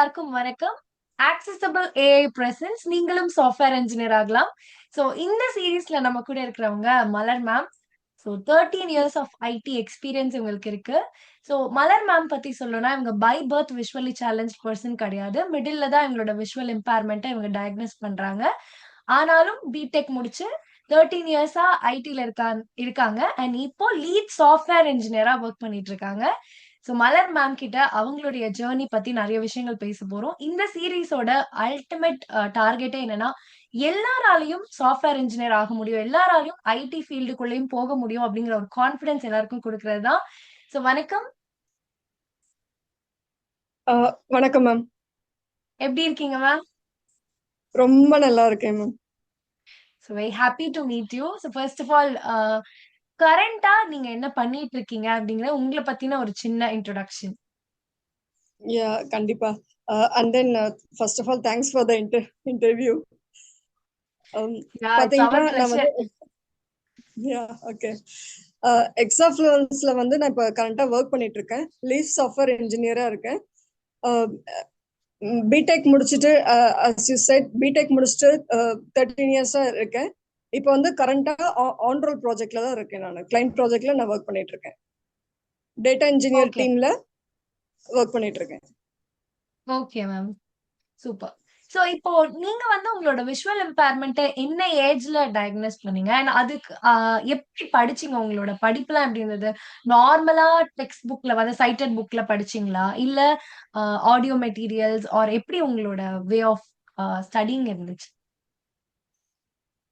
எல்லாருக்கும் வணக்கம். Accessible AI presents நீங்களும் சாஃப்ட்வேர் இன்ஜினியர் ஆகலாம். ஸோ இந்த சீரீஸ்ல நம்ம கூட இருக்கிறவங்க Malar ma'am. So 13 years of IT experience இவங்களுக்கு இருக்கு. ஸோ மலர் மேம் பத்தி சொல்லணும்னா இவங்க by birth visually challenge person கிடையாது. மிடில்ல தான் இவங்களோட விஷுவல் இம்பேர்மெண்ட்டை இவங்க டயக்னோஸ் பண்றாங்க. ஆனாலும் பிடெக் முடிச்சு 13 இயர்ஸா ஐடில இருக்காங்க அண்ட் இப்போ லீட் சாஃப்ட்வேர் இன்ஜினியரா ஒர்க் பண்ணிட்டு இருக்காங்க. ஸோ மலர் மேம் கிட்ட அவங்களுடைய ஜேர்னி பத்தி நிறைய விஷயங்கள் பேச போறோம். இந்த சீரீஸோட அல்டிமேட் டார்கெட்டே என்னன்னா, எல்லாராலையும் சாஃப்ட்வேர் இன்ஜினியர் ஆக முடியும், எல்லாராலையும் ஐடி ஃபீல்டுக்குள்ளேயும் போக முடியும் அப்படிங்கிற ஒரு கான்ஃபிடன்ஸ் எல்லாருக்கும் கொடுக்கறது தான். ஸோ வணக்கம். வணக்கம் மேம். எப்படி இருக்கீங்க மேம்? ரொம்ப நல்லா இருக்கேன் ma'am. So very happy to meet you. So first of all கரண்டா நீங்க என்ன பண்ணிட்டு இருக்கீங்க அப்படிங்கிற உங்களை பத்தின ஒரு சின்ன இன்ட்ரோடக்ஷன். யா கண்டிப்பா. And then first of all thanks for the interview. பாத்தீங்கன்னா நான் வந்து ஓகே எக்ஸாஃப்ளூயன்ஸ்ல வந்து நான் இப்போ கரண்டா ஒர்க் பண்ணிட்டு இருக்கேன். லீட் சாஃப்ட்வேர் இன்ஜினியரா இருக்கேன். பிடெக் முடிச்சுட்டு பிடெக் முடிச்சுட்டு 13 இயர்ஸா இருக்கேன். இப்போ வந்து கரண்டா ஆன்ரோல் ப்ராஜெக்ட்ல தான் இருக்கேன். நான் கிளைண்ட் ப்ராஜெக்ட்ல நான் ஒர்க் பண்ணிட்டு இருக்கேன். டேட்டா இன்ஜினியர் ஓகே டீம்ல ஒர்க் பண்ணிட்டு இருக்கேன். Okay ma'am, super. சோ இப்போ நீங்க வந்து உங்களோட விஷுவல் இம்பேர்மெண்ட்ட என்ன ஏஜ்ல டயக்னோஸ் பண்ணீங்க? அண்ட் அதுக்கு எப்படி படிச்சீங்க? உங்களோட படிப்புலாம் எப்படி இருந்தது? நார்மலா டெக்ஸ்ட் புக்ல வந்து சைட்டட் புக்ல படிச்சீங்களா? இல்ல ஆடியோ மெட்டீரியல்ஸ் ஆர் எப்படி உங்களோட வே ஆஃப் ஸ்டடியிங் இருந்துச்சு?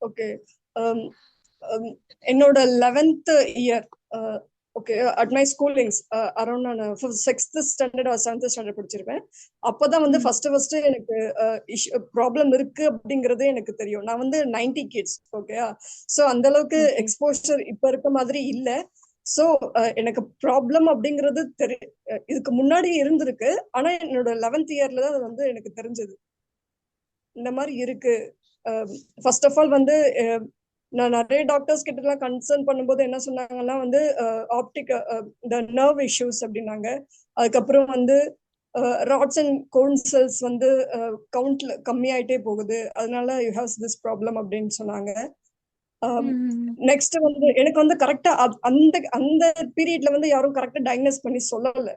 ஓகே. என்னோட 11th year okay at my schoolings around நான் 6th standard R 7th standard படிச்சிருப்பேன். அப்பதான் வந்து ஃபர்ஸ்ட் எனக்கு ப்ராப்ளம் இருக்கு அப்படிங்கறது எனக்கு தெரியும். நான் வந்து 90 கிட்ஸ். ஓகே, ஸோ அந்த அளவுக்கு எக்ஸ்போஷர் இப்ப இருக்க மாதிரி இல்ல. ஸோ எனக்கு ப்ராப்ளம் அப்படிங்கிறது இதுக்கு முன்னாடி இருந்திருக்கு. ஆனா என்னோட 11th இயர்ல தான் அது வந்து எனக்கு தெரிஞ்சது இந்த மாதிரி இருக்கு. ஃபர்ஸ்ட் ஆஃப் ஆல் வந்து நான் நிறைய டாக்டர்ஸ் கிட்ட எல்லாம் கன்சர்ன் பண்ணும்போது என்ன சொன்னாங்கன்னா வந்து ஆப்டிக் இந்த நர்வ் இஷ்யூஸ் அப்படின்னாங்க. அதுக்கப்புறம் வந்து ராட்ஸ் அண்ட் கோன் செல்ஸ் வந்து கவுண்ட்ல கம்மியாயிட்டே போகுது, அதனால யூ ஹேவ் திஸ் ப்ராப்ளம் அப்படின்னு சொன்னாங்க. நெக்ஸ்ட் வந்து எனக்கு வந்து கரெக்டா அந்த அந்த பீரியட்ல வந்து யாரும் கரெக்டா டயக்னோஸ் பண்ணி சொல்லல.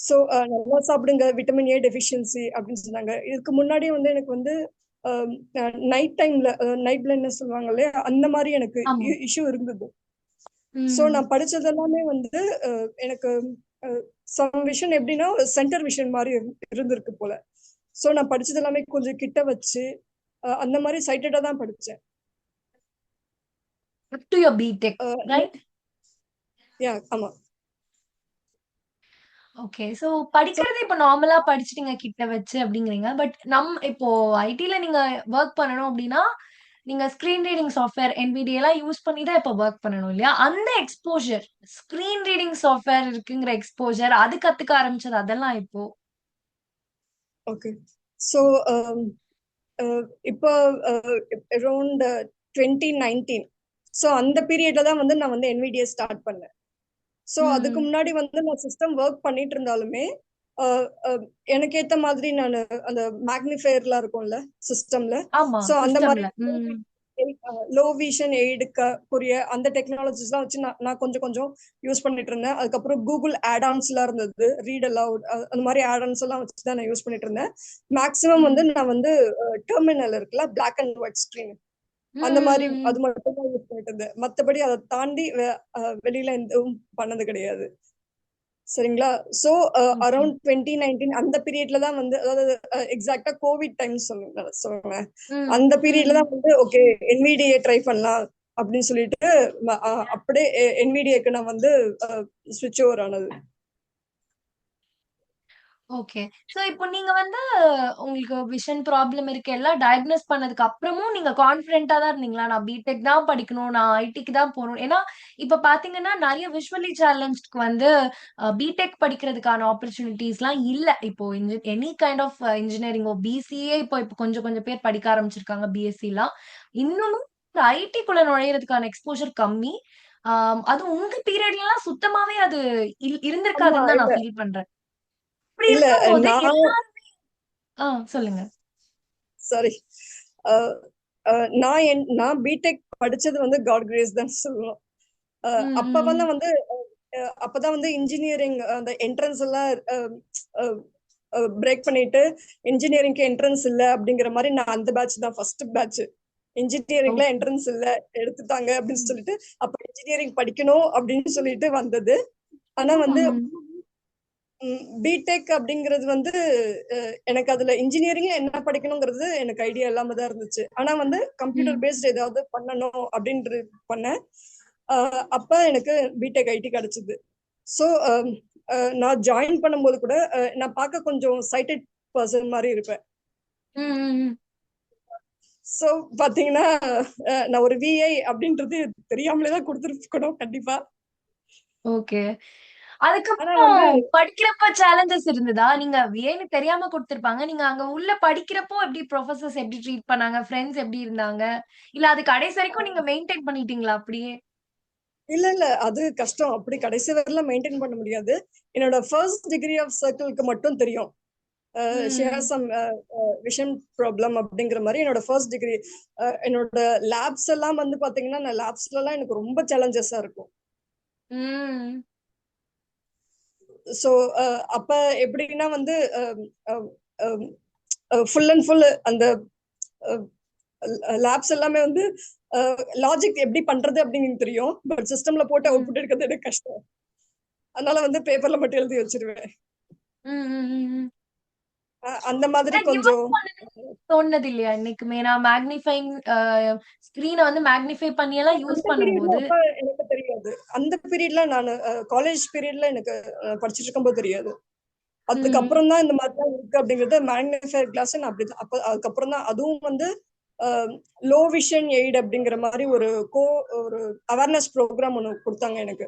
ஸோ நல்லா சாப்பிடுங்க, விட்டமின் ஏ டெஃபிஷியன்சி அப்படின்னு சொன்னாங்க. இதுக்கு முன்னாடி வந்து எனக்கு வந்து நைட் டைம்ல நைட் பிளைண்ட்னஸ் சொல்லுவாங்க இல்லையா, அந்த மாதிரி எனக்கு இஷ்யூ இருந்தது. ஸோ நான் படிச்சது எல்லாமே வந்து எனக்கு சம் விஷன் எப்படின்னா சென்டர் விஷன் மாதிரி இருந்திருக்கு போல. ஸோ நான் படிச்சது எல்லாமே கொஞ்சம் கிட்ட வச்சு அந்த மாதிரி சைட்டடா தான் படிச்சேன். Up to your BTech, right? Yeah, ஆமா. ஓகே. சோ படிக்கிறது இப்ப நார்மலா படிச்சுட்டீங்க கிட்ட வச்சு அப்படிங்கிறீங்க. பட் இப்போ ஐடில நீங்க வொர்க் பண்ணணும் அப்படின்னா, நீங்க ஸ்கிரீன் ரீடிங் சாஃப்ட்வேர் NVDA எல்லாம் யூஸ் பண்ணி தான் இப்ப வொர்க் பண்ணணும் இல்லையா? அந்த எக்ஸ்போஷர், ஸ்கிரீன் ரீடிங் சாஃப்ட்வேர் இருக்குங்கிற எக்ஸ்போஷர், அது கத்துக்க ஆரம்பிச்சது அதெல்லாம் இப்போ? ஓகே. ஸோ இப்போ அரௌண்ட் 2019, ஸோ அந்த பீரியட்ல தான் வந்து நான் வந்து NVDA ஸ்டார்ட் பண்ணேன். ஸோ அதுக்கு முன்னாடி வந்து நான் சிஸ்டம் ஒர்க் பண்ணிட்டு இருந்தாலுமே எனக்கு ஏத்த மாதிரி நான் அந்த மேக்னிஃபையர்லாம் இருக்கும்ல சிஸ்டம்ல, ஸோ அந்த மாதிரி லோ விஷன் எய்டுக்கு புரிய அந்த டெக்னாலஜிஸ்லாம் வச்சு நான் கொஞ்சம் கொஞ்சம் யூஸ் பண்ணிட்டு இருந்தேன். அதுக்கப்புறம் கூகுள் ஆடான்ஸ்லாம் இருந்தது, ரீட் அலவுட், அந்த மாதிரி ஆடான்ஸ் எல்லாம் வச்சு தான் நான் யூஸ் பண்ணிட்டு இருந்தேன். மேக்ஸிமம் வந்து நான் வந்து டெர்மினல் இருக்குல்ல, பிளாக் அண்ட் ஒயிட் ஸ்கிரீன், அந்த மாதிரி அது மட்டும் தான் யூஸ் பண்ணிட்டு இருந்தேன். மற்றபடி அதை தாண்டி வெளியில எதுவும் பண்ணது கிடையாது. சரிங்களா? ஸோ அரௌண்ட் 2019 அந்த பீரியட்ல தான் வந்து, அதாவது எக்ஸாக்டா கோவிட் டைம் சொல்லுங்க, அந்த பீரியட்ல தான் வந்து ஓகே NVDA ட்ரை பண்ணலாம் அப்படின்னு சொல்லிட்டு அப்படியே NVDAக்கு நான் வந்து ஸ்விட்ச் ஓவர் ஆனது. ஓகே. சோ இப்போ நீங்க வந்து உங்களுக்கு விஷன் ப்ராப்ளம் இருக்கு எல்லாம் டயக்னோஸ் பண்ணதுக்கு அப்புறமும் நீங்க கான்ஃபிடென்ட்டா தான் இருந்தீங்களா? நான் பிடெக் தான் படிக்கணும், நான் ஐடிக்கு தான் போணும். ஏன்னா இப்ப பாத்தீங்கன்னா நெறைய விஷுவலி சேலஞ்ச்க்கு வந்து பிடெக் படிக்கிறதுக்கான ஆப்பர்ச்சுனிட்டீஸ்லாம் இல்ல. இப்போ எனி கைண்ட் ஆஃப் இன்ஜினியரிங்கோ பிசிஏ இப்போ கொஞ்சம் கொஞ்சம் பேர் படிக்க ஆரம்பிச்சிருக்காங்க, பிஎஸ்சிலாம். இன்னமும் இந்த ஐடிக்குள்ள நுழையறதுக்கான எக்ஸ்போஷர் கம்மி. அது உங்க பீரியட்லலாம் சுத்தமாவே அது இருந்திருக்காதுன்னு தான் நான் ஃபீல் பண்றேன். அப்படி இல்ல இருக்கும்போது நான் சொல்லுங்க. சாரி நான் பிடெக் படிச்சது வந்து காட் கிரேஸ் தான் சொல்லணும். ம், அப்ப ம், வந்து அப்பதான் வந்து இன்ஜினியரிங் அந்த என்ட்ரன்ஸ் எல்லாம் பிரேக் பண்ணிட்டு இன்ஜினியரிங்க்கு என்ட்ரன்ஸ் இல்ல அப்படிங்கிற மாதிரி நான் அந்த பேட்ச் தான் ஃபர்ஸ்ட் பேட்ச். இன்ஜினியரிங்ல ஓகே. என்ட்ரன்ஸ் இல்ல எடுத்துட்டாங்க அப்படின்னு ம், சொல்லிட்டு அப்ப இன்ஜினியரிங் படிக்கணும் அப்படின்னு சொல்லிட்டு வந்தது. ஆனா வந்து ம், பிடெக் அப்படிங்கிறது வந்து எனக்கு அதுல இன்ஜினியரிங் என்ன படிக்கணுங்கிறது எனக்கு ஐடியா இல்லாம தான் இருந்துச்சு. ஆனா வந்து கம்ப்யூட்டர் ம், பேஸ்ட் ஏதாவது பண்ணணும் அப்படின்றது பண்ணேன். அப்ப எனக்கு பிடெக் ஐடி கிடைச்சது. ஸோ நான் ஜாயின் பண்ணும்போது கூட நான் பார்க்க கொஞ்சம் சைட்டட் பர்சன் மாதிரி இருப்பேன். ம், ம். ஸோ பாத்தீங்கன்னா நான் ஒரு விஐ அப்படின்றது தெரியாமலே தான் கொடுத்துருக்கணும் கண்டிப்பா. ஓகே. ஆனா வந்து அதுக்கப்புறம் படிக்கிறப்ப சேலஞ்சஸ் இருந்ததா? நீங்க ஏன்னு தெரியாம குடுத்திருப்பாங்க. நீங்க அங்க உள்ள படிக்கிறப்போ எப்படி ப்ரொஃபசர்ஸ் எப்படி ட்ரீட் பண்ணாங்க? ஃபிரெண்ட்ஸ் எப்படி இருந்தாங்க? இல்ல அது கடைசி வரைக்கும் நீங்க மெயின்டெயின் பண்ணிட்டீங்களா அப்படியே? இல்ல இல்ல அது கஷ்டம். அப்படி கடைசி வரையில மெயின்டைன் பண்ண முடியாது. என்னோட ஃபர்ஸ்ட் டிகிரி ஆஃப் சர்க்கிள்க்கு மட்டும் தெரியும். ஷி ஹேஸ் ம். சம் விஷன் ப்ராப்ளம் அப்படிங்கிற மாதிரி என்னோட ஃபர்ஸ்ட் டிகிரி. என்னோட லேப்ஸ் எல்லாம் வந்து பாத்தீங்கன்னா நான் லேப்ஸ்ல எல்லாம் எனக்கு ரொம்ப சேலஞ்சஸா இருக்கும். ம். ஸோ அப்ப எப்படின்னா வந்து ஃபுல் அண்ட் ஃபுல் அந்த லேப்ஸ் எல்லாமே வந்து லாஜிக் எப்படி பண்றது அப்படின்னு தெரியும். பட் சிஸ்டம்ல போட்டு ம். அவுட்புட் எடுக்கிறது எனக்கு கஷ்டம். அதனால வந்து பேப்பர்ல மட்டும் எழுதி வச்சிருவேன். ம். ம். ம். ம். அந்த மாதிரி ஆனா கிவ் அப் கொஞ்சம் தோணுனது இல்லையா என்னைக்குமே? நான் மேக்னிஃபைங் ஸ்க்ரீன வந்து மேக்னிஃபை பண்ணி எல்லாம் யூஸ் அந்த பீரியட்ல பண்ணும்போது அப்ப எனக்கு தெரியாது. அந்த பீரியட்ல நான் காலேஜ் பீரியட்ல எனக்கு படிச்சிட்டு இருக்கும்போது தெரியாது. ம். அதுக்கப்புறம் தான் இந்த மாதிரி தான் இருக்கு அப்படிங்கறது மேக்னிஃபையர் கிளாஸ் நான் அப்படி அப்ப அதுக்கப்புறம் தான் அதுவும் வந்து லோ விஷன் எய்ட் அப்படிங்கிற மாதிரி ஒரு அவேர்னஸ் ப்ரோக்ராம் ஒன்று கொடுத்தாங்க எனக்கு.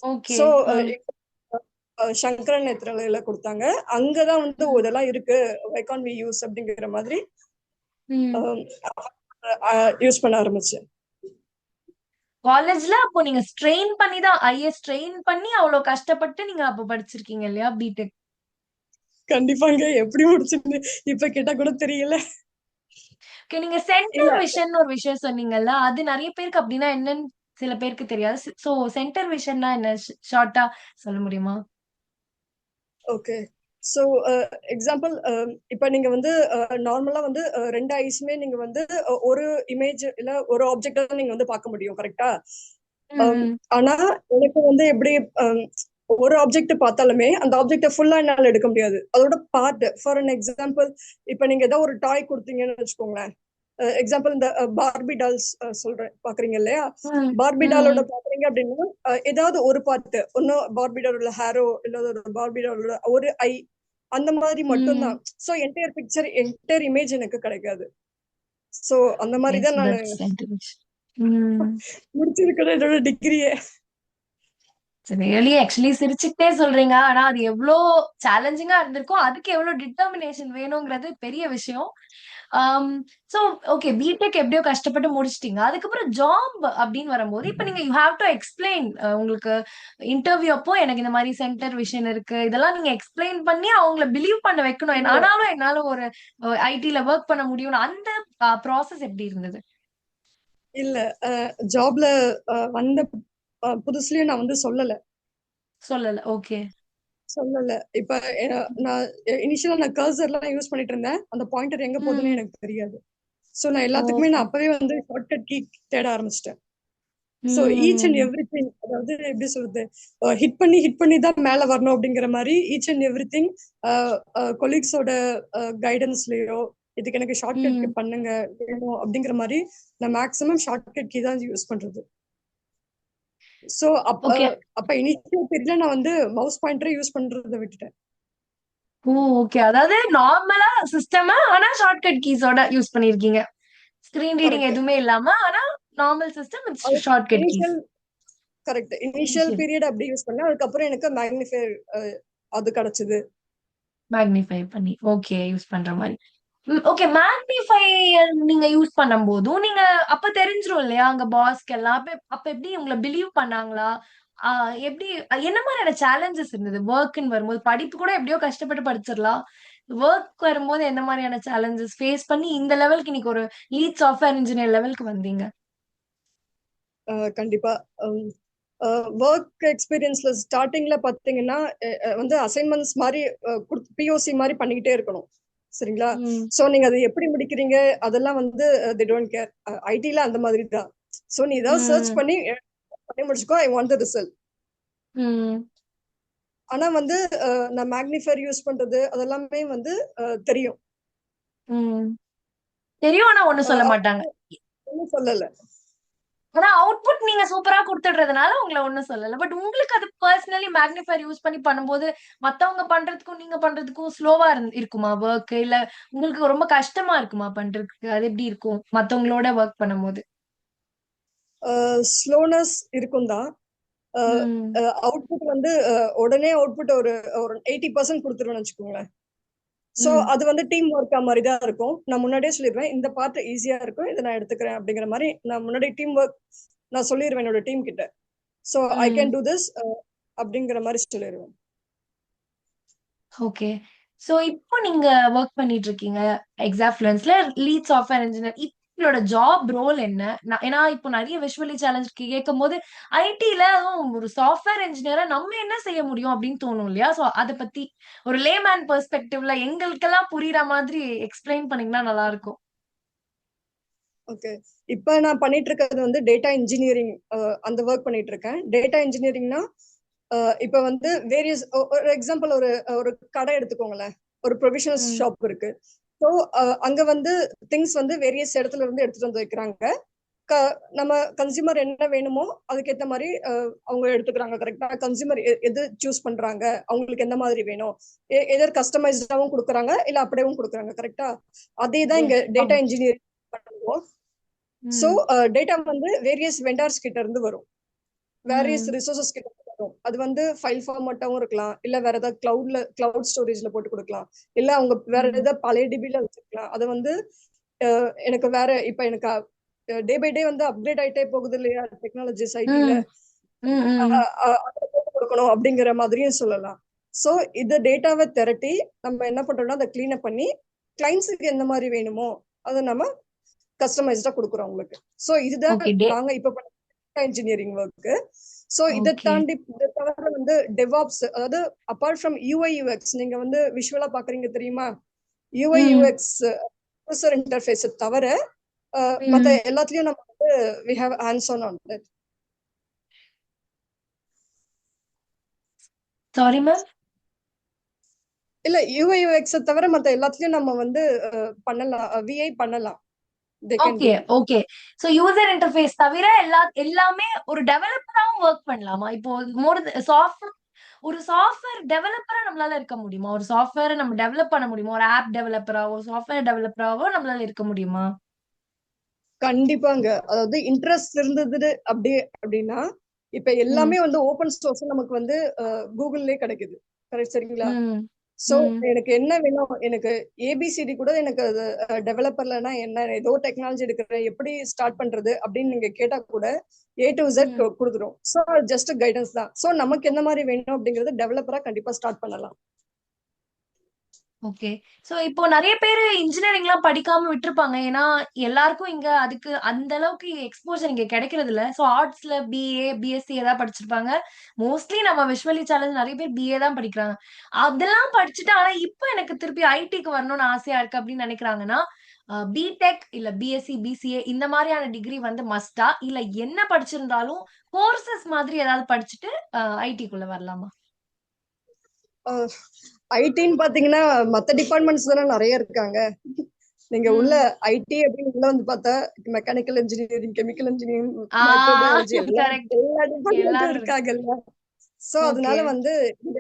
ஓகே. ஸோ ஆ. சங்கரன் நேத்ராலயில கொடுத்தாங்க. அங்கதான் வந்து ம். இதெல்லாம் இருக்கு வை கான் வி யூஸ் அப்படிங்கிற மாதிரி ம். யூஸ் பண்ண ஆரம்பிச்சேன். காலேஜ்ல அப்போ நீங்க ஸ்ட்ரெயின் பண்ணி தான் ஐய ஸ்ட்ரெயின் பண்ணி அவ்ளோ கஷ்டப்பட்டு நீங்க அப்ப படிச்சிருக்கீங்க இல்லையா? பிடெக். கண்டிப்பாங்க எப்படி முடிச்சுன்னு இப்ப கேட்டா கூட தெரியல. ஓகே. நீங்க இல்ல சென்டர் விஷன் ஒரு விஷயம் சொன்னீங்கல்ல. அது நெறைய பேருக்கு அப்டின்னா என்னன்னு சில பேருக்கு தெரியாது. சோ சென்டர் விஷன்னா என்ன? ஷார்ட்டா சொல்ல முடியுமா? ஓகே. ஸோ எக்ஸாம்பிள் இப்ப நீங்க வந்து நார்மலா வந்து ரெண்டு ஐஸுமே நீங்க வந்து ஒரு இமேஜ் இல்ல ஒரு ஆப்ஜெக்ட் நீங்க வந்து பார்க்க முடியும் கரெக்டா. ம், ஆனா எனக்கு வந்து எப்படி ஒரு ஆப்ஜெக்ட் பார்த்தாலுமே அந்த ஆப்ஜெக்ட ஃபுல்லா என்னால எடுக்க முடியாது. அதோட பார்ட் ஃபார் அன் எக்ஸாம்பிள் இப்ப நீங்க ஏதோ ஒரு டாய் கொடுத்தீங்கன்னு வச்சுக்கோங்களேன். எக்ஸாம்பிள் இந்த பார்பி டால்ஸ் சொல்றேன் பாக்குறீங்க இல்லையா. ம், பார்பி டாலோட ம், பாக்குறீங்க அப்படின்னா ஏதாவது ஒரு பார்ட் ஒன்னும் பார்பி டாலோட ஹேரோ இல்ல ஒரு பார்பி டாலோட ஒரு ஐ அந்த மாதிரி மட்டும்தான். ம். So entire picture entire image எனக்கு கிடைக்காது. சோ அந்த ஓகே. மாதிரி சோ தான் நான் தட்ஸ் சென்டர் விஷன். ம். முடிச்சிருக்கிறேன் என்னோட டிகிரியே. ரியலி ஆக்சுவலி சிரிச்சுக்கிட்டே சொல்றீங்க. ஆனா அது எவ்ளோ சேலஞ்சிங்கா இருந்திருக்கும். அதுக்கு எவ்ளோ டிட்டர்மினேஷன் வேணுங்கிறது பெரிய விஷயம். ஆம். சோ ஓகே பிடெக் எப்படியோ கஷ்டப்பட்டு முடிச்சுட்டீங்க. அதுக்கப்புறம் ஜாப் அப்படின்னு வரும்போது, இப்ப நீங்க யூ ஹேவ் டூ எக்ஸ்பிளைன் உங்களுக்கு இன்டர்வியூ அப்போ எனக்கு இந்த மாரி சென்டர் விஷன் இருக்கு. இதெல்லாம் நீங்க எக்ஸ்பிளைன் பண்ணி அவங்கள பிலீவ் பண்ண வைக்கணும். இல்ல ஆனாலும் என்னால ஒரு ஐடில வொர்க் பண்ண முடியும்னு அந்த ப்ராசஸ் எப்படி இருந்தது? இல்ல ஜாப்ல வந்த புதுசுலயும் நான் வந்து சொல்லல. சொல்லல. ஓகே. சொல்லல. இப்ப நான் இனிஷியலா நான் கர்சர்லாம் யூஸ் பண்ணிட்டு இருந்தேன். அந்த பாயிண்டர் எங்க போகுதுன்னு ம். எனக்கு தெரியாது. சோ நான் எல்லாத்துக்குமே ஓகே. நான் அப்பவே வந்து ஷார்ட்கட் கீ தேட ஆரம்பிச்சிட்டேன். சோ ஈச் அண்ட் ம். எவ்ரிதிங் அதாவது எப்படி சொல்றது ஹிட் பண்ணி தான் மேல வரணும் அப்படிங்கிற மாதிரி ஈச் அண்ட் எவ்ரிதிங் கொலீக்ஸோட கைடன்ஸ்லயோ இதுக்கு எனக்கு ஷார்ட்கட் கீ ம். பண்ணுங்க வேணும் அப்படிங்கிற மாதிரி நான் மேக்ஸிமம் ஷார்ட்கட் கீ தான் யூஸ் பண்றது. சோ அப்ப ஓகே. அப்ப இனிஷியல் பீரியட்ல நான் வந்து மவுஸ் பாயிண்டரை யூஸ் பண்றதை விட்டுட்டேன். ஓ! ஓகே. அதாவது நார்மலா சிஸ்டமா ஆனா ஷார்ட்கட் கீஸோட யூஸ் பண்ணியிருக்கீங்க. Screen reading correct. எதுவுமே இல்லாம, ஆனா நார்மல் சிஸ்டம் அது with shortcut keys. Initial correct. Initial initial period அப்படி யூஸ் பண்ணேன். அதுக்கப்புறம் எனக்கு மேக்னிஃபையர் அது கிடைச்சது. மேக்னிஃபை பண்ணி. ஓகே. யூஸ் பண்ற மாரி. ஓகே. மேக்னிஃபையர் நீங்க யூஸ் பண்ணும்போதும், நீங்க அப்ப தெரிஞ்சிரும் இல்லையா? அங்க பாஸ்க்கெல்லாம். அப்ப அப்ப எப்படி உங்கள பிலீவ் பண்ணாங்களா? எப்படி என்ன மாதிரியான சேலஞ்சஸ் இருந்தது ஒர்க்ன்னு வரும்போது? படிப்பு கூட எப்படியோ கஷ்டப்பட்டு படிச்சிடலாம். ஒர்க் வரும்போது என்ன மாதிரியான சேலஞ்சஸ் ஃபேஸ் பண்ணி இந்த லெவலுக்கு இன்னைக்கு ஒரு லீட் சாஃப்ட்வேர் இன்ஜினியர் லெவலுக்கு வந்தீங்க? கண்டிப்பா. ஒர்க் எக்ஸ்பீரியன்ஸ்ல ஸ்டார்டிங்ல பாத்தீங்கன்னா வந்து அசைன்மெண்ட்ஸ் மாதிரி பிஓசி மாதிரி பண்ணிக்கிட்டே இருக்கணும். சரிங்களா? ம். சோ நீங்க அதை எப்படி முடிக்கிறீங்க அதெல்லாம் வந்து தி டோன்ட் கேர். ஐடில அந்த மாதிரி தான். சோ நீ ஏதாவது சர்ச் ம். பண்ணி பண்ணி முடிச்சுக்கோ, ஐ வாண்ட் த ரிசல்ட். ம். ஆனா வந்து நான் மேக்னிஃபையர் யூஸ் பண்றது அதெல்லாமே வந்து தெரியும். ம். தெரியும். ஆனா ஒண்ணும் சொல்ல மாட்டாங்க. ஒன்னும் சொல்லல. ஆனா அவுட்புட் நீங்க சூப்பரா குடுத்துடுறதுனால உங்கள ஒண்ணும் சொல்லல. பட் உங்களுக்கு அது பெர்சனலி மேக்னிஃபையர் யூஸ் பண்ணி பண்ணும்போது, மத்தவங்க பண்றதுக்கும், நீங்க பண்றதுக்கும் ஸ்லோவா இருக்குமா வொர்க்? இல்ல உங்களுக்கு ரொம்ப கஷ்டமா இருக்குமா பண்றதுக்கு? அது எப்படி இருக்கும்? மத்தவங்களோட வொர்க் பண்ணும்போது? ஸ்லோனஸ் இருக்கும் தான். ம். அவுட்புட் வந்து உடனே அவுட்புட் ஒரு ஒரு 80% கொடுத்துருவேன்னு வச்சுக்கோங்களேன். சோ ம். அது வந்து டீம் ஒர்க்கா மாதிரி தான் இருக்கும். நான் முன்னாடியே சொல்லிடுவேன், இந்த பார்ட் ஈஸியா இருக்கும், இதை நான் எடுத்துக்கிறேன் அப்படிங்கிற மாதிரி நான் முன்னாடி டீம் ஒர்க் நான் சொல்லிடுவேன் என்னோட டீம் கிட்ட. சோ ஐ கேன் ம். டூ திஸ் அப்படிங்கிற மாதிரி சொல்லிடுவேன். ஓகே. சோ இப்போ நீங்க வொர்க் பண்ணிட்டு இருக்கீங்க. எக்ஸாஃப்ளூயன்ஸ்ல லீட் சாஃப்ட்வேர் இன்ஜினியர். உங்களோட ஜாப் ரோல் என்ன? ஏன்னா இப்போ நெறைய விஷுவலி சேலஞ்ச் கேட்கும்போது, ஐடில அதுவும் ஒரு சாஃப்ட்வேர் இன்ஜினியரா நம்ம என்ன செய்ய முடியும் அப்படின்னு தோணும் இல்லையா? சோ அத பத்தி ஒரு லேமேன் பெர்ஸ்பெக்டிவ்ல எங்களுக்கெல்லாம் புரியிற மாதிரி எக்ஸ்பிளைன் பண்ணீங்கன்னா நல்லா இருக்கும். ஓகே. இப்ப நான் பண்ணிட்டு இருக்கிறது வந்து டேட்டா இன்ஜினியரிங், அந்த ஒர்க் பண்ணிட்டு இருக்கேன். டேட்டா இன்ஜினியரிங்னா இப்ப வந்து வேரியஸ் ஒரு எக்ஸாம்பிள் ஒரு ஒரு கடை எடுத்துக்கோங்களேன். ஒரு ப்ரொவிஷனல் ம். ஷாப் இருக்கு. ஸோ அங்க வந்து திங்ஸ் வந்து வேரியஸ் இடத்துல இருந்து எடுத்துட்டு வந்து வைக்கிறாங்க. நம்ம கன்சியூமர் என்ன வேணுமோ அதுக்கேத்த மாதிரி அவங்க எடுத்துக்கிறாங்க. கரெக்டா? கன்சியூமர் எது சூஸ் பண்றாங்க, அவங்களுக்கு எந்த மாதிரி வேணும், எதர் கஸ்டமைஸ்டாவும் கொடுக்குறாங்க இல்ல அப்படியேவும் கொடுக்குறாங்க. கரெக்டா? அதே தான் இங்க எஸ். டேட்டா ஆமா. இன்ஜினியரிங் பண்ணுவோம். ஸோ ம். டேட்டா வந்து வேரியஸ் வெண்டார்ஸ் கிட்ட இருந்து வரும், வேரியஸ் ம். ரிசோர்சஸ் கிட்ட இருந்து வரும். அது வந்து ஃபைல் ஃபார்மட்டாவும் இருக்கலாம், இல்ல வேற ஏதாவது கிளவுட் ஸ்டோரேஜ்ல போட்டு கொடுக்கலாம், இல்ல அவங்க வேற ம். ஏதாவது பழைய டிபில வச்சிருக்கலாம். அது வந்து எனக்கு வேற இப்ப எனக்கு டே பை டே வந்து அப்டேட் ஆயிட்டே போகுது இல்லையா டெக்னாலஜிஸ் ஐடில. ம். ம். ம். கொடுக்கணும் அப்படிங்கிற மாதிரியும் சொல்லலாம். சோ இந்த டேட்டாவை திரட்டி நம்ம என்ன பண்றோம்னா அதை கிளீன் அப் பண்ணி கிளைண்ட்ஸுக்கு எந்த மாதிரி வேணுமோ அதை நம்ம கஸ்டமைஸ்டா கொடுக்குறோம் உங்களுக்கு. சோ இதுதான் ஓகே. நாங்க இப்ப பண்ண இன்ஜினியரிங் ஒர்க். சோ இதை ஓகே. தாண்டி இதை தவிர வந்து டெவாப்ஸ், அதாவது அப்பார்ட் ஃப்ரம் யூஐ யூஎக்ஸ், நீங்க வந்து விஷுவலா பாக்குறீங்க தெரியுமா? யூஐ ம். யூஎக்ஸ் யூசர் இன்டர்ஃபேஸ் தவிர மத்த ம். எல்லாத்துலயும் நம்ம வந்து we have hands on on that. Sorry ma'am. இல்ல யூஐ யூஎக்ஸ் தவிர மத்த எல்லாத்துலயும் நம்ம வந்து பண்ணலாம், விஐ பண்ணலாம். they can okay, do. Okay. So user interface தவிர எல்லாமே ஒரு டெவலப்பராவும் வொர்க் பண்ணலாமா? இப்போ மோர் சாஃப்ட்வேர் ஒரு சாஃப்ட்வேர் டெவலப்பரா நம்மளால இருக்க முடியுமா? ஒரு சாஃப்ட்வேர நம்ம டெவலப் பண்ண முடியுமா? ஒரு ஆப் டெவலப்பராவோ, சாஃப்ட்வேர் டெவலப்பராவோ நம்மளால இருக்க முடியுமா? கண்டிப்பாங்க. அதாவது இன்ட்ரெஸ்ட் இருந்தது அப்படி அப்படின்னா இப்ப ம். எல்லாமே வந்து ஓபன் சோர்ஸ் நமக்கு வந்து கூகுள்லயே கிடைக்குது. கரெக்ட்? சரிங்களா? ம். சோ ம். எனக்கு என்ன வேணும், எனக்கு ஏபிசிடி கூட எனக்கு அது டெவலப்பர்லனா என்ன, ஏதோ டெக்னாலஜி எடுக்கிறேன், எப்படி ஸ்டார்ட் பண்றது அப்படின்னு நீங்க கேட்டா கூட ஏ டு Z ம். கொடுத்துரும். சோ ஜஸ்ட் கைடன்ஸ் தான். சோ நமக்கு என்ன மாதிரி வேணும் அப்படிங்கறது டெவலப்பரா கண்டிப்பா ஸ்டார்ட் பண்ணலாம். ஓகே. சோ இப்போ நெறைய பேரு இன்ஜினியரிங்லாம் படிக்காம விட்டுருப்பாங்க. ஏன்னா, எல்லாருக்கும் இங்க அதுக்கு அந்த அளவுக்கு எக்ஸ்போஷர் இங்க கிடைக்கிறது இல்ல. சோ ஆர்ட்ஸ்ல பிஏ, பிஎஸ்சி ஏதாவது படிச்சிருப்பாங்க. மோஸ்ட்லி நம்ம விஷுவலி சேலஞ்ச் நெறைய பேர் பிஏ தான் படிக்கிறாங்க. அதெல்லாம் படிச்சுட்டு, ஆனா இப்ப எனக்கு திருப்பி ஐடிக்கு வரணும்னு ஆசையா இருக்கு அப்படின்னு நினைக்கிறாங்கன்னா, பிடெக் இல்ல பிஎஸ்சி, பிசிஏ இந்த மாரியான டிகிரி வந்து மஸ்ட்டா? இல்ல என்ன படிச்சிருந்தாலும் கோர்சஸ் மாதிரி ஏதாவது படிச்சுட்டு ஐடிக்குள்ள வரலாமா? ஐடின்னு பாத்தீங்கன்னா மத்த டிபார்ட்மெண்ட்ஸ் தானே நிறைய இருக்காங்க. நீங்க உள்ள ம். ஐடி அப்படின்னு உள்ள வந்து பார்த்தா மெக்கானிக்கல் இன்ஜினியரிங், கெமிக்கல் இன்ஜினியரிங், ஆ மைக்ரோபயாலஜி கரெக்ட். எல்லா டிபார்ட்மெண்ட்டும் எல்லாரும் இருக்கு. இருக்காங்கல்ல. So okay. அதனால வந்து இங்க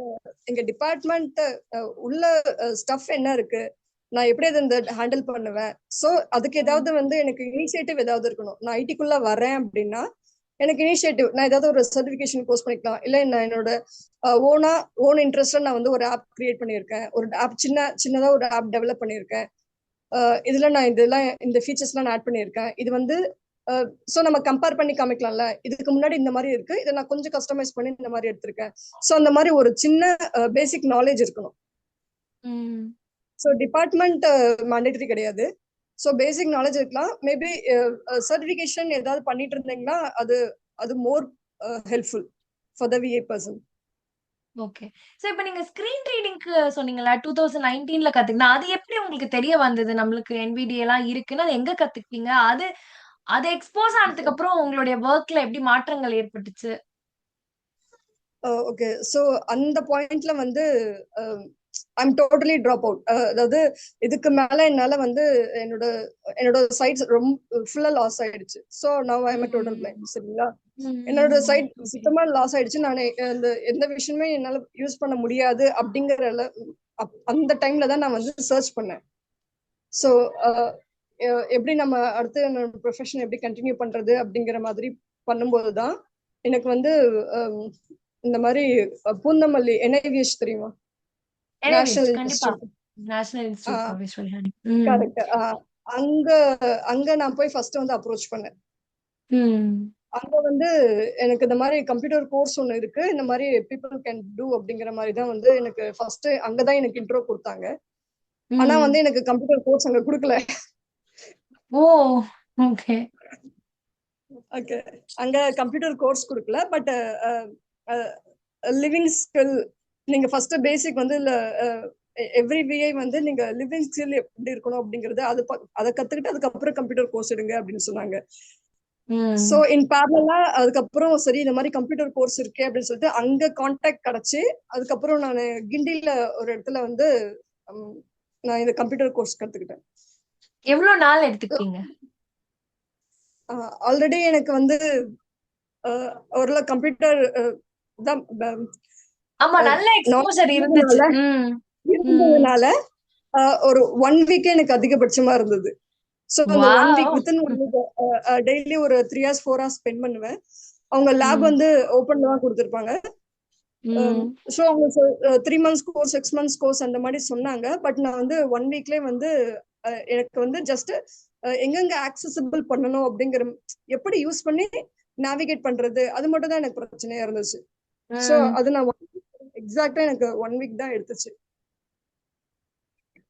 எங்க டிபார்ட்மெண்ட் உள்ள ஸ்டஃப் என்ன இருக்கு, நான் எப்படி அதை இந்த ஹேண்டில் பண்ணுவேன். சோ அதுக்கு ம். ஏதாவது வந்து எனக்கு இனிஷியேட்டிவ் ஏதாவது இருக்கணும். நான் ஐடிக்குள்ள வரேன் அப்படின்னா எனக்கு இனிஷியேட்டிவ், நான் ஏதாவது ஒரு சர்டிபிகேஷன் கோர்ஸ் பண்ணிக்கலாம், இல்ல நான் என்னோட ஓனா ஓன் இன்ட்ரெஸ்ட்ல நான் வந்து ஒரு ஆப் கிரியேட் பண்ணியிருக்கேன், ஒரு ஆப் சின்னதா ஒரு ஆப் டெவலப் பண்ணியிருக்கேன். இதுல நான் இதெல்லாம் இந்த ஃபீச்சர்ஸ்லாம் நான் ஆட் பண்ணியிருக்கேன். இது வந்து சோ நம்ம கம்பேர் பண்ணி காமிக்கலாம்ல, இதுக்கு முன்னாடி இந்த மாதிரி இருக்கு, இதை நான் கொஞ்சம் கஸ்டமைஸ் பண்ணி இந்த மாதிரி எடுத்திருக்கேன். சோ அந்த மாதிரி ஒரு சின்ன பேசிக் நாலேஜ் இருக்கணும். ஸோ டிபார்ட்மெண்ட் மேண்டேட்டரி கிடையாது. ஸோ பேசிக் நாலேஜ் இருக்கலாம். மேபி சர்டிஃபிகேஷன் ஏதாவது பண்ணிட்டு இருந்தீங்கன்னா அது அது மோர் helpful for the VA person. Okay. So இப்ப நீங்க ஸ்கிரீன் ரீடிங்க்கு சொன்னீங்கல்ல 2019ல கத்துக்கினா, அது எப்படி உங்களுக்கு தெரிய வந்தது? நம்மளுக்கு NVDA எல்லாம் இருக்குன்னு அது எங்க கத்துக்கிட்டீங்க? அது எக்ஸ்போஸ் ஆனதுக்கு அப்புறம் உங்களுடைய வொர்க்ல எப்படி மாற்றங்கள் ஏற்பட்டுச்சு? ஓகே. ஸோ அந்த பாயிண்ட்ல வந்து ஐம் டோட்டலி ட்ராப் அவுட். அதாவது இதுக்கு மேல என்னால வந்து என்னோட என்னோட சைட்ஸ் ரொம்ப ஃபுல்லா லாஸ் ஆயிடுச்சு. So now I am total blind. சரிங்களா, என்னோட சைட் ஓகே. சுத்தமா லாஸ் ஆயிடுச்சு. நான் இந்த எந்த விஷயமே என்னால யூஸ் பண்ண முடியாது அப்படிங்கிற அந்த டைம்ல தான் நான் வந்து சர்ச் பண்ணேன். ஸோ எப்படி நம்ம அடுத்து ப்ரொஃபஷன் எப்படி கண்டினியூ பண்றது அப்படிங்கிற மாதிரி பண்ணும்போது தான் எனக்கு வந்து இந்த மாதிரி பூந்தமல்லி NIVH தெரியுமா, NIVH நேஷனல் கண்டிப்பா. Institute. National institute for visual handing. Correct. அங்க அங்க நான் போய் ஃபர்ஸ்ட் வந்து அப்ரோச் பண்ணேன். அங்க வந்து எனக்கு இந்த மாதிரி கம்ப்யூட்டர் கோர்ஸ் ஒன்று இருக்கு, இந்த மாதிரி பீப்புள் கேன் டூ அப்படிங்கிற மாதிரி தான் வந்து எனக்கு ஃபர்ஸ்ட் அங்கதான் எனக்கு இன்ட்ரோ கொடுத்தாங்க. ஆனா வந்து எனக்கு கம்ப்யூட்டர் கோர்ஸ் அங்க கொடுக்கல. ஓ, ஓகே. ஓகே, அங்க கம்ப்யூட்டர் கோர்ஸ் கொடுக்கல. பட் லிவிங் ஸ்கில் நீங்க ஃபர்ஸ்ட் பேசிக் வந்து இல்ல எவ்ரி விஐ வந்து நீங்க லிவிங் ஸ்கில் எப்படி இருக்கணும் அப்படிங்கறது அதை கத்துக்கிட்டு அதுக்கப்புறம் கம்ப்யூட்டர் கோர்ஸ் எடுங்க அப்படின்னு சொன்னாங்க. சோ இன் பேரலா அதுக்கப்புறம் சரி இந்த மாதிரி கம்ப்யூட்டர் கோர்ஸ் இருக்கே அப்படின்னு சொல்லிட்டு அங்க கான்டாக்ட் கிடைச்சு அதுக்கப்புறம் நான் கிண்டில ஒரு இடத்துல வந்து நான் இந்த கம்ப்யூட்டர் கோர்ஸ் கத்துக்கிட்டேன். எவ்வளவு நாள் எடுத்துக்கிட்டீங்க? ஆல்ரெடி எனக்கு வந்து ஒரு கம்ப்யூட்டர் தான் ஆமா, நல்ல எக்ஸ்போஷர் இருந்துச்சு. இருந்ததுனால ஒரு 1 வீக் எனக்கு அதிகபட்சமா இருந்தது. சோ அந்த 1 வீக் வித்தின் 1 வீக் டெய்லி ஒரு 3 hours 4 hours ஸ்பெண்ட் பண்ணுவேன். அவங்க லேப் வந்து ஓபன்ல தான் கொடுத்திருப்பாங்க. சோ அவங்க 3 months கோர்ஸ் 6 months கோர்ஸ் அந்த மாதிரி சொன்னாங்க. பட் நான் வந்து 1 வீக்லயே வந்து எனக்கு வந்து ஜஸ்ட் எங்கெங்க ஆக்சசிபிள் பண்ணணும் அப்படிங்கிற எப்படி யூஸ் பண்ணி நேவிகேட் பண்றது அது மட்டும் தான் எனக்கு பிரச்சனையா இருந்துச்சு. சோ அது நான் எக்ஸாக்ட்டா எனக்கு 1 வீக் தான் எடுத்துச்சு.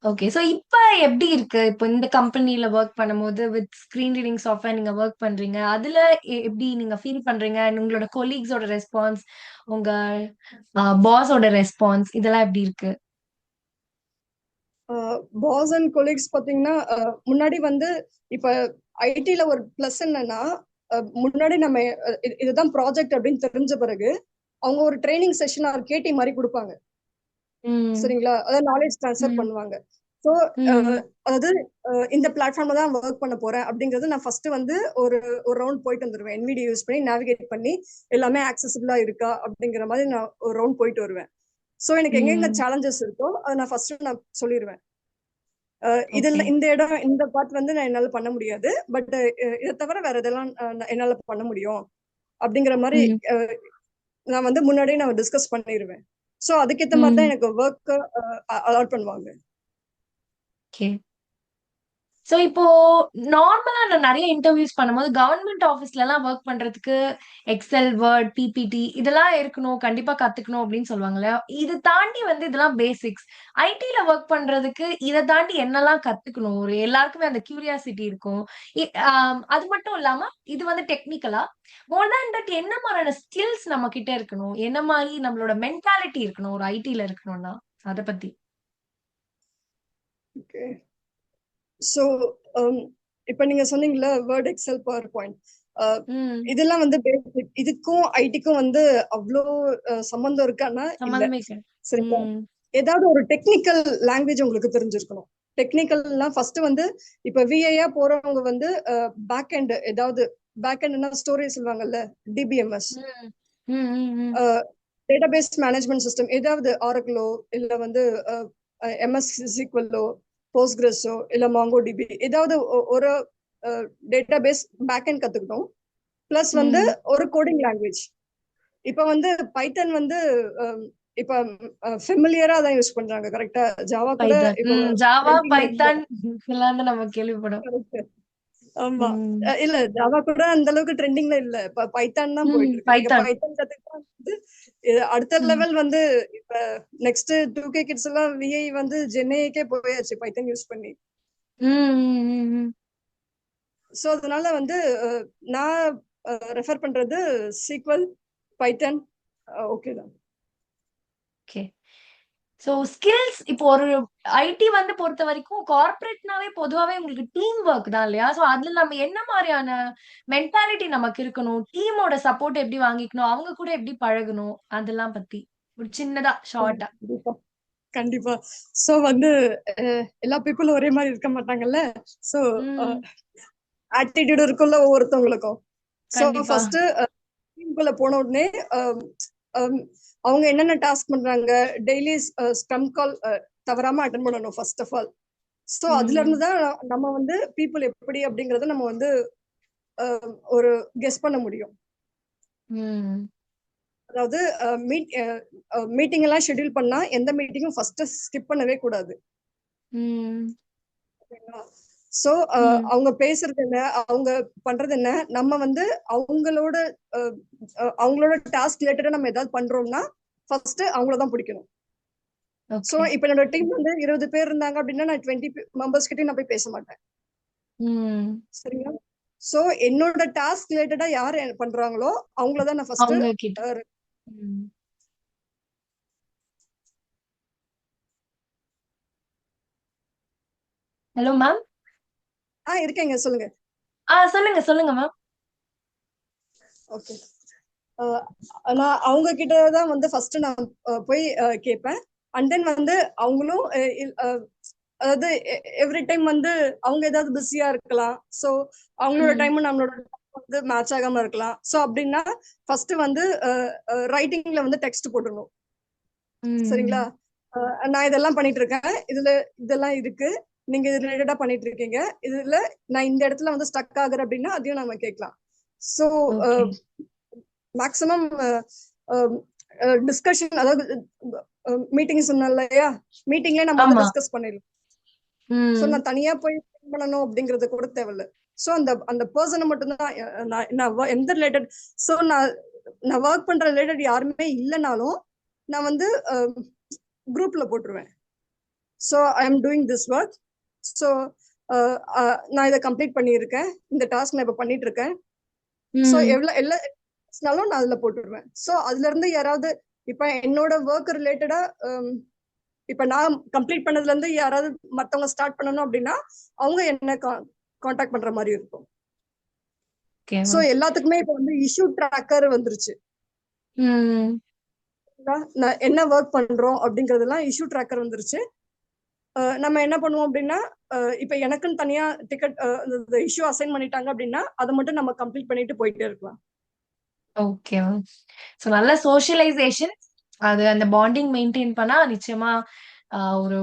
ஓகே. சோ இப்ப எப்படி இருக்கு? இப்போ இந்த கம்பெனில வொர்க் பண்ணும்போது வித் ஸ்கிரீன் ரீடிங் சாஃப்ட்வேர் நீங்க வொர்க் பண்றீங்க. அதுல எப்படி நீங்க ஃபீல் பண்றீங்க? உங்களோட கொலீக்ஸோட ரெஸ்பான்ஸ், உங்க பாஸோட ரெஸ்பான்ஸ் இதெல்லாம் எப்படி இருக்கு? பாஸ் அண்ட் கொலீக்ஸ் பாத்தீங்கன்னா முன்னாடி வந்து இப்ப ஐடில ஒரு பிளஸ் என்னன்னா முன்னாடி நம்ம இதுதான் ப்ராஜெக்ட் அப்படின்னு தெரிஞ்ச பிறகு அவங்க ஒரு ட்ரைனிங் செஷன் ஆர் கேட்டி மாதிரி கொடுப்பாங்க. சரிங்களா, அதாவது நாலேஜ் ட்ரான்ஸ்ஃபர் பண்ணுவாங்க. ஸோ அதாவது இந்த பிளாட்ஃபார்ம்ல தான் ஒர்க் பண்ண போறேன் அப்படிங்கறது நான் ஃபர்ஸ்ட் வந்து ஒரு ஒரு ரவுண்ட் போயிட்டு வந்துருவேன். NVIDIA யூஸ் பண்ணி நேவிகேட் பண்ணி எல்லாமே ஆக்சசிபிளா இருக்கா அப்படிங்கிற மாதிரி நான் ஒரு ரவுண்ட் போயிட்டு வருவேன். ஸோ எனக்கு எங்கெங்க சேலஞ்சஸ் இருக்கோ அதை நான் ஃபர்ஸ்ட் நான் சொல்லிடுவேன். இதுல இந்த இடம் இந்த பார்ட் வந்து நான் என்னால பண்ண முடியாது, பட் இதை தவிர வேற இதெல்லாம் என்னால பண்ண முடியும் அப்படிங்கிற மாதிரி நான் வந்து முன்னாடியே நான் டிஸ்கஸ் பண்ணிடுவேன். சோ அதுக்கேத்த மாதிரி தான் எனக்கு ஒர்க் அலாட் பண்ணுவாங்க. ஓகே. சோ இப்போ நார்மலா நான் நிறைய இன்டர்வியூஸ் பண்ணும்போது கவர்மெண்ட் ஆபீஸ்ல எல்லாம் ஒர்க் பண்றதுக்கு எக்ஸெல், வேர்ட், பிபிடி இதெல்லாம் இருக்கணும், கண்டிப்பா கத்துக்கணும் அப்படின்னு சொல்லுவாங்கல்ல. இது தாண்டி வந்து இதெல்லாம் பேசிக்ஸ். ஐடில ஒர்க் பண்றதுக்கு இதை தாண்டி என்னெல்லாம் கத்துக்கணும்? ஒரு எல்லாருக்குமே அந்த கியூரியாசிட்டி இருக்கும். அது மட்டும் இல்லாம இது வந்து டெக்னிக்கலா மோர் தேன் தட் என்ன மாதிரியான ஸ்கில்ஸ் நம்ம கிட்ட இருக்கணும்? என்ன மாதிரி நம்மளோட மென்டாலிட்டி இருக்கணும் ஒரு ஐடில இருக்கணும்னா அதை பத்தி. ஓகே. சோ இப்ப நீங்க சொன்னீங்கல்ல வேர்ட், எக்ஸெல், பவர் பாயிண்ட் இதெல்லாம் வந்து பேசிக். இதுக்கும் ஐடிக்கும் வந்து அவ்வளோ சம்பந்தம் இருக்கான்னா இல்ல. சரிங்களா, ஏதாவது ஒரு டெக்னிக்கல் லாங்குவேஜ் உங்களுக்கு தெரிஞ்சிருக்கணும். டெக்னிக்கல்னா ஃபர்ஸ்ட் வந்து இப்ப விஐயா போறவங்க வந்து பேக் எண்ட் ஏதாவது பேக் எண்ட்னா ஸ்டோரி சொல்லுவாங்கல்ல, டிபிஎம்எஸ் டேட்டாபேஸ் மேனேஜ்மெண்ட் சிஸ்டம், ஏதாவது ஆரக்கிளோ இல்ல வந்து MS SQLோ போஸ்ட்கிரஸோ இல்ல மாங்கோடிபி ஏதாவது ஒரு டேட்டாபேஸ் பேக்எண்ட் கத்துக்கணும். பிளஸ் வந்து ஒரு கோடிங் லாங்குவேஜ். இப்ப வந்து பைத்தன் வந்து இப்ப ஃபெமிலியரா தான் யூஸ் பண்றாங்க. கரெக்டா, ஜாவா கூட ஜாவா, பைத்தான் நம்ம கேள்விப்படும். ஆமா. ம். இல்ல ஜாவா கூட அந்த அளவுக்கு ட்ரெண்டிங்ல இல்ல. பைத்தான் தான் போயிட்டு இருக்கு. நீங்க பைத்தான். பைத்தான் கத்துக்கிட்டா வந்து அடுத்த ம். லெவல் வந்து இப்ப நெக்ஸ்ட் 2K கிட்ஸ் எல்லாம் விஐ வந்து ஜென்ஏக்கே போயாச்சு பைத்தான் யூஸ் பண்ணி. ம். ம். ம். சோ அதனால வந்து நான் ரெஃபர் பண்றது சீக்வல், பைத்தான் ஓகே தான். ஓகே. சோ ஸ்கில்ஸ் இப்போ ஒரு ஐடி வந்து பொறுத்த வரைக்கும் கார்ப்பரேட்னாவே பொதுவாவே உங்களுக்கு டீம் ஒர்க் தான் இல்லையா? சோ அதுல நம்ம என்ன மாரியான மென்டாலிட்டி நமக்கு இருக்கணும்? டீமோட சப்போர்ட் எப்படி வாங்கிக்கணும்? அவங்க கூட எப்படி பழகணும்? அதெல்லாம் பத்தி ஒரு சின்னதா, ஷார்ட்டா. கண்டிப்பா. கண்டிப்பா. சோ வந்து எல்லா பீப்புளும் ஒரே மாதிரி இருக்க மாட்டாங்கல்ல. சோ ம். ஆட்டிடியூட் இருக்கும்ல ஒவ்வொருத்தவங்களுக்கும். சோ கண்டிப்பா. ஃபர்ஸ்ட் டீமுக்குள்ள போன உடனே அம், அம், அவங்க என்னென்ன டாஸ்க் பண்றாங்க, டெய்லி ஸ்க்ரம் கால் தவறாம அட்டன் பண்ணணும் ஃபர்ஸ்ட் ஆஃப் ஆல். சோ அதுல இருந்து ம். தான் நம்ம வந்து பீப்புள் எப்படி அப்படிங்கறத நம்ம வந்து ஒரு கெஸ் பண்ண முடியும். ம். அதாவது மீட்டிங் எல்லாம் ஷெட்யூல் பண்ணா எந்த மீட்டிங்கும் ஃபர்ஸ்ட் ஸ்கிப் பண்ணவே கூடாது. ம். சோ ம். அவங்க பேசுறது என்ன, அவங்க பண்றது என்ன, நம்ம வந்து அவங்களோட அஹ், அவங்களோட டாஸ்க் ரிலேட்டடா நம்ம ஏதாவது பண்றோம்னா ஃபர்ஸ்ட் அவங்கள தான் பிடிக்கணும். So okay. இப்ப என்னோட டீம் வந்து 20 பேர் இருந்தாங்க அப்படின்னா நான் 20 மெம்பர்ஸ் கிட்டயும் நான் போய் பேச மாட்டேன். ம். சரிங்களா? சோ என்னோட டாஸ்க் ரிலேட்டடா யார் பண்றாங்களோ அவங்கள தான் நான் ஃபர்ஸ்ட். அவங்க கிட்ட. ம். Hello ma'am. இருக்கேங்க சொல்லுங்க. சொல்லுங்க, சொல்லுங்க மேம். ஓகே. நான் அவங்க கிட்ட தான் வந்து ஃபர்ஸ்ட் நான் போய் கேட்பேன். அண்ட் தென் வந்து அவங்களும் அதாவது எவ்ரி டைம் வந்து அவங்க ஏதாவது பிஸியா இருக்கலாம். சோ அவங்களோட ம். டைம் நம்மளோட time வந்து மேட்ச் ஆகாம இருக்கலாம். சோ அப்படின்னா ஃபர்ஸ்ட் வந்து ரைட்டிங்ல வந்து டெக்ஸ்ட் போட்டுடணும். சரிங்களா? ம். நான் இதெல்லாம் பண்ணிட்டு இருக்கேன். இதுல இதெல்லாம் இருக்கு. நீங்க இது ரிலேட்டடா பண்ணிட்டு இருக்கீங்க. இதுல நான் இந்த இடத்துல வந்து ஸ்டக் ஆகுறேன் அப்படின்னா அதையும் நம்ம கேட்கலாம். So okay. மேக்ஸிமம் டிஸ்கஷன், அதாவது மீட்டிங் சொன்னேன் இல்லையா, மீட்டிங்ல நம்ம வந்து ஆமா. டிஸ்கஸ் பண்ணிடலாம். சோ ம். நான் தனியா போய் பண்ணணும் அப்படிங்கறது கூட தேவையில்ல. சோ அந்த அந்த பர்சனை மட்டும்தான் நான் எந்த ரிலேட்டட், சோ நான் ஒர்க் பண்ற ரிலேட்டட் யாருமே இல்லைனாலும் நான் வந்து குரூப்ல போட்டுருவேன். So I am doing this work. So நான் இதை கம்ப்ளீட் பண்ணியிருக்கேன், இந்த டாஸ்க் நான் இப்போ பண்ணிட்டு இருக்கேன். ஸோ ம். எல்லா நான் அதுல போட்டுடுவேன். ஸோ அதுல இருந்து யாராவது இப்ப என்னோட ஒர்க் ரிலேட்டடா இப்ப நான் கம்ப்ளீட் பண்ணதுல இருந்து யாராவது மத்தவங்க ஸ்டார்ட் பண்ணணும் அப்படின்னா அவங்க என்ன காண்டாக்ட் பண்ற மாதிரி இருக்கும். Okay so ma'am. எல்லாத்துக்குமே இப்ப வந்து இஷ்யூ ட்ராக்கர் வந்துருச்சு. ம். நான் என்ன ஒர்க் பண்றோம் அப்படிங்கறதெல்லாம் இஷ்யூ ட்ராக்கர் வந்துருச்சு. நம்ம என்ன பண்ணுவோம் அப்படின்னா இப்ப எனக்குன்னு தனியா டிக்கெட் இஷ்யூ அசைன் பண்ணிட்டாங்க அப்படின்னா அதை மட்டும் நம்ம கம்ப்ளீட் பண்ணிட்டு போயிட்டே இருக்கலாம். Okay ma'am. சோ நல்ல சோஷியலைசேஷன். அது அந்த பாண்டிங் மெயின்டெயின் பண்ணா நிச்சயமா ஒரு